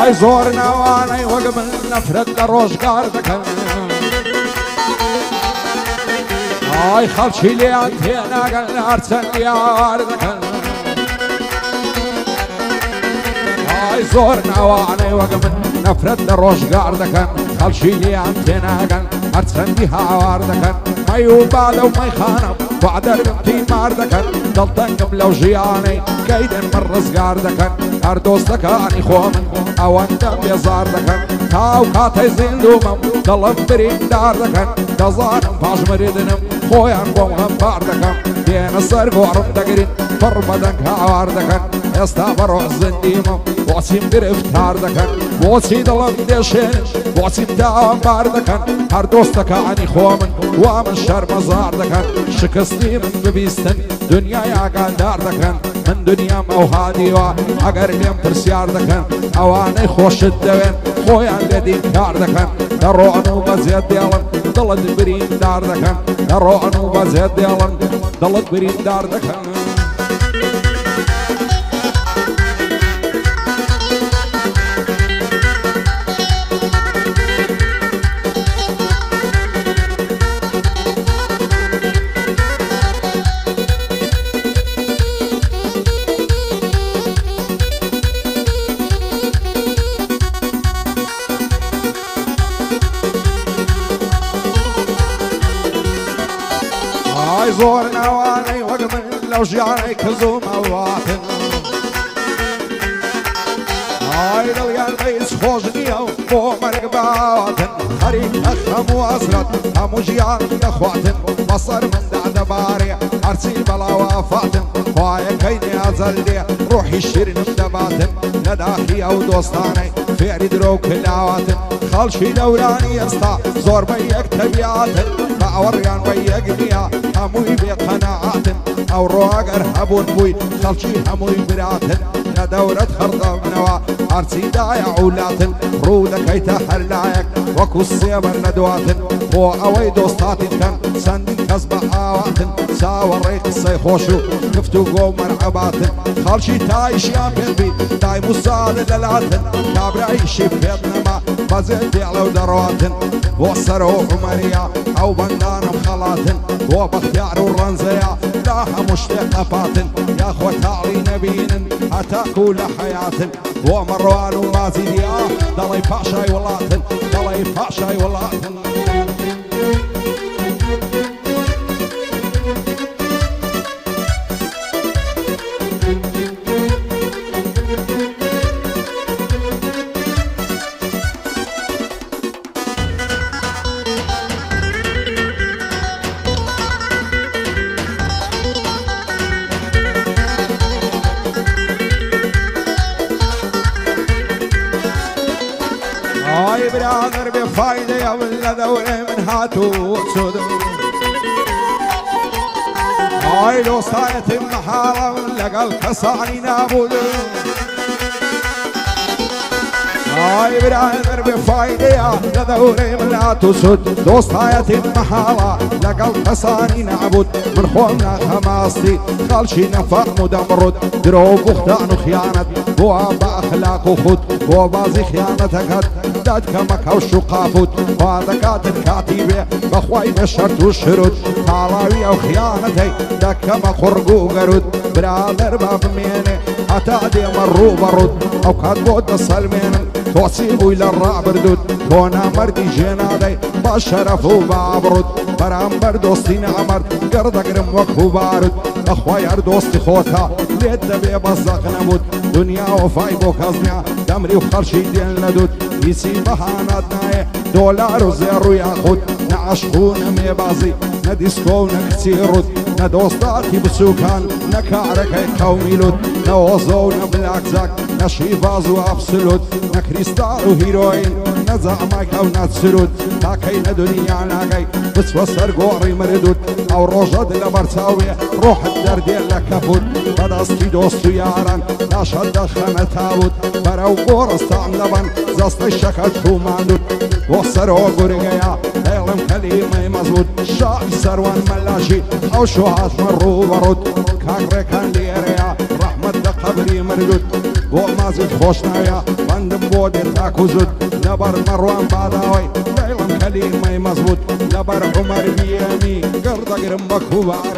ئای زۆر ناوانەی وەک من نەفرەت لە ڕۆژگار دەکەن ئای خەڵکی لێیان تێناگەن هەرچەند یار دەکەن ئای زۆر ناوانەی وەک من نەفرەت لە ڕۆژگار دەکەن خەڵکی لێیان تێناگەن هەرچەندی هاوار دەکەن مەی و بادە و مەیخانەم وا دەرگم تیمار دەکەن دڵتەنگم لەو ژیانەی کەیدن من ڕزگار دەکەن هەر دۆستەکانی خۆ من ئەوەندە بێزار دەکەن تاو کاتەی زیندوومم دڵم بریندار دەکەن دەزانم پاش مردنم خۆیان بۆم هەمبار دەکەم دێنە سەر گۆڕم دەگرین پڕ بەدەنگ هاوار دەکەن ئێستا بەڕۆ زندیمم بۆچیم گرفتار دەکەن بۆچی دڵم دێشێن بۆچیم داوامبار دەکەن هەر دۆستەکانی خۆ من وا من شەرمەزار دەکەن شکستی من ببیستن دنیای ئاگادار دەکەن من دنیام ئەو هادیوە ئەگەر لێم پرسیار دەکەن ئەوانەی خۆشت دەوێن خۆیان لێ دیکار دەکەن دەڕۆن و بەجێت دێڵن دڵت بریندار دەکەن دەڕۆن و بەجێت دێڵن دڵت بریندار دەکەن زۆر ناوانەی وەک من لەو ژیانەی کەزوم ئەواتن ئای دڵیان هیچ خۆش نییە و بۆ مەرگ باواتن خەریک هەموو ئەسرەت هەموو ژیان دەخواتن بەسەر مندا دەبارێ هەرچی بەڵاوافاتن خوایەکەی نیازەل دێ ڕۆحی شیرنم دەباتن لە داخی ئەو دۆستانەی فێری درۆ و کلاواتن خەڵکی دەورانی ئێستا زۆربەی یەک تەبیاتن بە ئەوەڕیان بە یەک نییە هەمووی بێقەناعاتن ئەو ڕۆگەر هەبوون بووی خەڵکی هەمووی براتن لە دەورەت هەردەمنەوە هەرچی دایە عولاتن ڕوو دەکەیتە هەر لایەک وەکو سێبەر نەدواتن بۆ ئەوەی دۆستاتی بکەن چەندین کەس بە ئاواتن چاوەڕێی قسەی خۆش و گفتوگۆ و مەرعەباتن خەڵکی تایشیان پێبی دای موسا لەدەلاتن کابرایشی پێت نەما بەجێ دێڵە و دەڕاتن بۆ سەرۆ عومەریە ئەو بەندانم خەڵاتن بۆ بەختیار و ڕەنجەیە لا هەموو شتێک ئەپاتن یاخۆ تاڵی نەبینن هەتاکو لە حەیاتن بۆ مەڕوان و مازی دیا دەڵی پاشای وڵاتن دەڵی پاشای وڵاتن ئای برادر بێفایدەیە لە دەورێ من هاتووە چۆدم ئای دۆستایەتم مەحاڵە لەگەڵ کەسانی نابوودم ئای برادر بێفایدەیە لە دەورێ من هاتووە چۆد دۆستایەتم مەحاڵە لەگەڵ کەسانی نابوود من خۆم ناخەماستی خەڵکی نەفەهم و دەمڕود درۆ و بوختان و خیانەت بۆ بە ئەخلاق و خود بۆ بازی خیانەتەکەت دادکەمە کەوش و قاپوت وا دەکاتن کاتی بێ بەخوای بە شەرت و شرود تاڵاوی ئەو خیانەتەی دەکەمە قوڕگ و گەرود برادەر با بمێنێ هەتا دێمە ڕوو بەڕود ئەو کات بۆ دەسەلمێنم تۆچی بووی لە ڕابردوود تۆ نامەردی ژێنادەی با شەرەف و بابڕود بەرامبەر دۆستی نامەرد گەڕدەگرم وەکو بارود بەخوای هەر دۆستی خۆتە لێت دەبێ بەزەق نەبوود دنیا وەفای بۆ کەس نییە دەمری و خەڵکی دێن لەدوود هیچی بەهانات نایە دۆلار و زێڕ و یاخود نە عەشق و نە مێبازی نە دیسکۆ و نە کچی ڕوود نە دۆستاتی بچووکان نە کارەکەی قەومی لوود نە ئۆزۆ و نە بلاکزاک نە شیڤاز و ئەبسلوود نە کریستال و هیرۆین نە جامایکە و نە چرود تاکەی نە دنیا ناگەی بچوە سەر گۆڕی مردود ئەو ڕۆژەت لە بەرچاوێ ڕۆحت دەردێن لە کەفود بەدەستی دۆست و یاران لاشەت دەخەنە تاوت بەرەو گۆڕستان لەبەن جەستەی شەکەت و ماندود بۆ سەرۆ گورگەیە هێڵم کەلیمەی مەزود شای سەروان مەلاشی ئەو شوهاتمە ڕوو بەڕود کاکڕێکان لێرەیە ڕەحمەت لە قەبری مردود بۆ مازیت خۆش ناویە بەندم بۆ دێت تاکو زود لەبەر مەڕوان باداوەی لەیڵم کەلیمەی مەزبوط لەبەر عومەر بیەمی گەردەگرم بە کوبار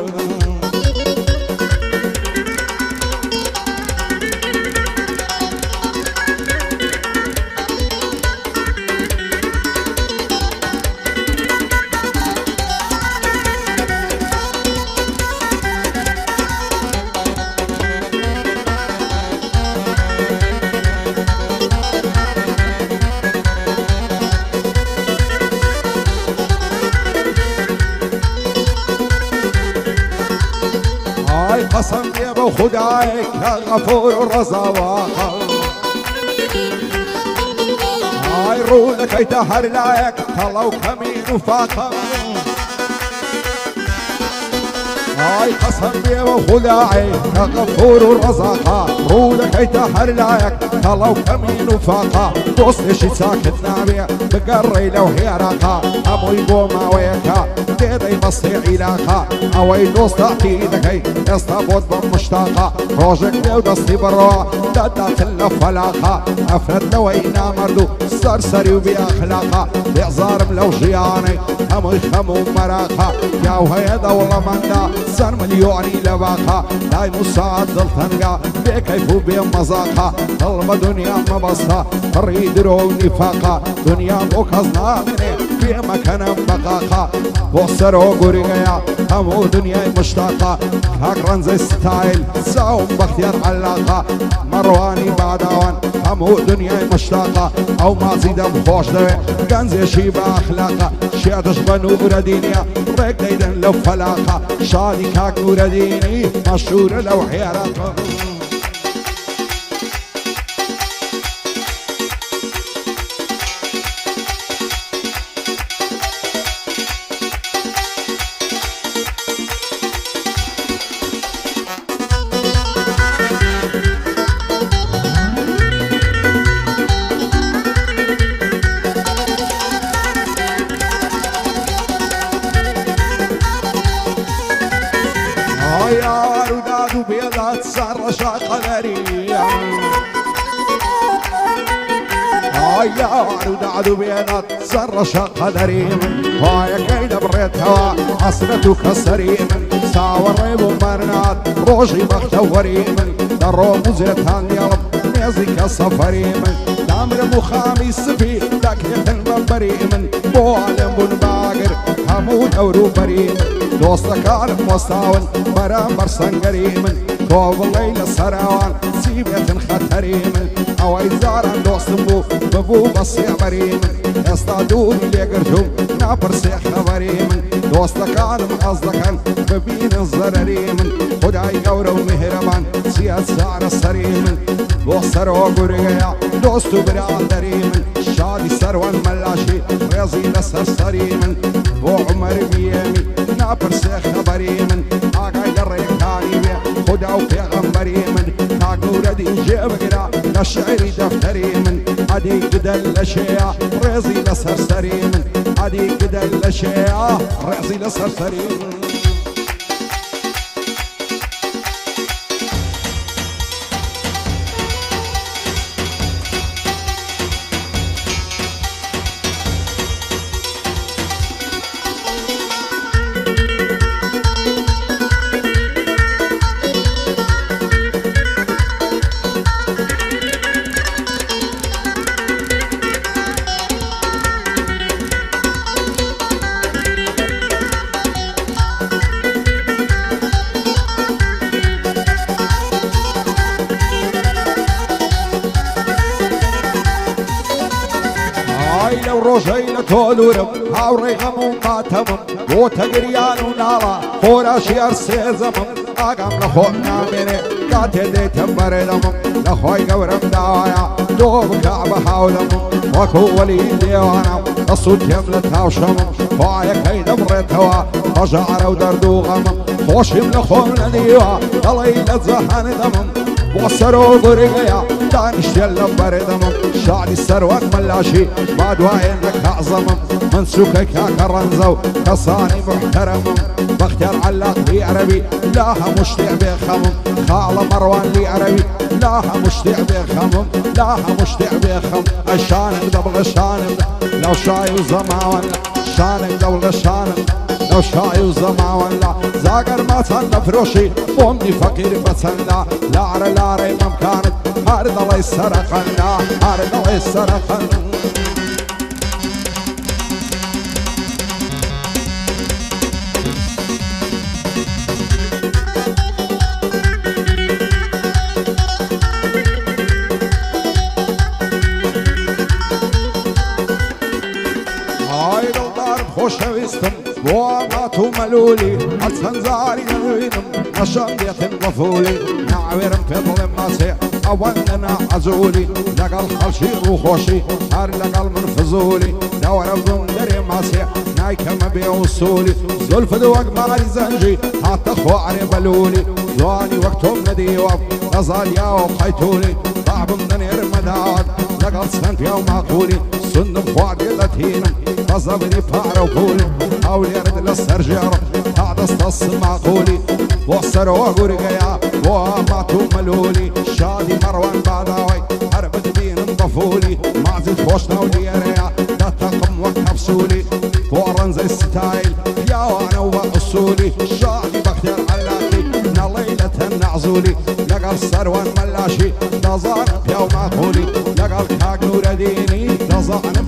قسم بێ بە خودایەک کە غەفور و ڕەزاوەقە ئای ڕوو دەکەیتە هەر لایەک تەڵە و کەمین و فاتە ئای قسم بێ بە خودایەک کە غەفور و ڕەزاقە ڕوو دەکەیتە هەر لایەک تەڵە و کەمین و فاتە دۆستێکی چاکت نابێ بگەڕێی لەو هێراقە هەمووی بۆ ماوەیەکە تێدەی بەستێ عیلاقە ئەوەی دۆستاتی دەکەی ئێستا بۆت بە مشتاقە ڕۆژێک لێو دەستی بڕەوە دەداتن لە فەلاقە ئەفرەت لەوەی نامەرد و سەرسەری و بێئەخلاقە بێزارم لەو ژیانەی هەمووی خەم و مەراقە پیاو هەیە دەوڵەمەندە سەر ملیۆنی لە باقە لای موسات دڵتەنگە بێکەیف و بێمەزاقە دڵ بە دنیا مەبەستە پڕی درۆ و نیفاقە دنیا بۆ کەس نامێنێ پێمەکەنم بەقاقە بۆ سەرۆ گوریگەیە هەموو دنیای مشتاقە کاک ڕەنجەی ستایل چاوم بەختیار عەلاقە مەڕوانی باداوان هەموو دنیای مشتاقە ئەو مازی دەم خۆش دەوێ گەنجێشی بە ئەخلاقە شێدش بە نورەدینیە ڕێک دەیدن لەو فەلاقە شادی کاک نورەدینی مەشهورە لەو حێراقە یار و داد و بێداد سەرڕەشا قەدەریە یار و داد و بێداد سەرڕەشا قەدەری من پایەکەی دەبڕێتەوە حەسرەت و کەسەری من چاوەڕێ بۆ مەرنات ڕۆژی بەختەوەری من دەڕۆم و جێتان دێڵم نێزیکە سەفەری من دامرم و خامی سپی دەکێتن بەبەری من بۆ عالم بوون باگر هەموو دەوروبەری من دۆستەکانم وەستاون بەرامبەر سەنگەری من تۆ بڵێی لە سەراوان چی بێتن خەتەری من ئەوەی جاران دۆستم بوو ببوو بە سێبەری من ئێستا دووری لێگرتوم ناپرسێ خەبەری من دۆستەکانم حەز دەکەن ببینن زەرەری من خودای گەورە و میهرەبان چیە چارە سەری من بۆ سەرەوە گورگەیە دۆست و برادەری من شادی سەروەن مەلاشی ڕێزی لەسەر سەری من بۆ عومەر بیەمی ناپرسێ خەبەری من ئاگای لە ڕێکانی بێ خوددا و پێغەمبەری من تا گەورەدی جێبگرا لە شعری دەفتەری من ئەدی گدەل لە شێە ڕێزی لەسەر سەری من ئەدی گدەل لە شێە ڕێزی لەسەر سەری من لەو ڕۆژەی لە تۆ دوورم هاوڕێی هەموو ماتەمم بۆ تەگریان و ناڵە خۆراشی هەر سێزەمم ئاگام لە خۆم نامێنێ کاتێ دێتم بەرێدەمم لە خۆی گەورەم داوایە دۆ بکە بە هاودەمم وەکو وەلی دێوانم دەسووتێم لە تاوشەمم خۆیەکەی دەبڕێتەوە هەژارە و دەرد و غەمم خۆشیم لە خۆم لە دیوە دەڵێی لە جەهان دەمم بۆ سەرۆ گورگەیە دانیشتێن لە بەرێدەمم شادی سەروەک مەلاشی با دوایێن لە کازەمم من سوکەی کاکە ڕەنجە و کەسانی محتەرەمم بە بختار علاق لي عربي لاها مشتع بخمم خالة مروان لي عربي لاها مشتع بخمم لاها مشتع بخمم الشانم دبل الشانم لو شاي وزما ولا شانم دبل الشانم لو شاي وزما ولا زاقر ما تن فروشي بومي فقير بتسلا لارا لارا ممكانت هارد الله يسرقنا هارد الله يسرقنا خوشويستم واماتو ملولي السنزاري نوينم نشان ديتن غفولي نعويرم في ظلم ماسي اواننا عزولي لقل خلشي وخوشي هار لقل من فزولي دور الظن دري ماسي نايكم بيوصولي زلف دوق مالي زنجي حتى خواري بلولي زواني وقتهم نديوب غزال ياو حيتولي طعب من يرمداد لقل سنت ياو معقولي سنم خواد قلتينم صبري فعرفولي حاول يرد للسرجر هذا استص معقولي وصر وقرقيا واماتو ملولي شادي مروان بعداوي حرب دبين انضفولي معزل خوشنا وديريا لا تقم وكبسولي فورن زي الستايل يا وانا واصولي شادي بختار علاقي نا ليلة نعزولي لقى السروان ملاشي دزان يا معقولي لقى الكاق نور ديني دزان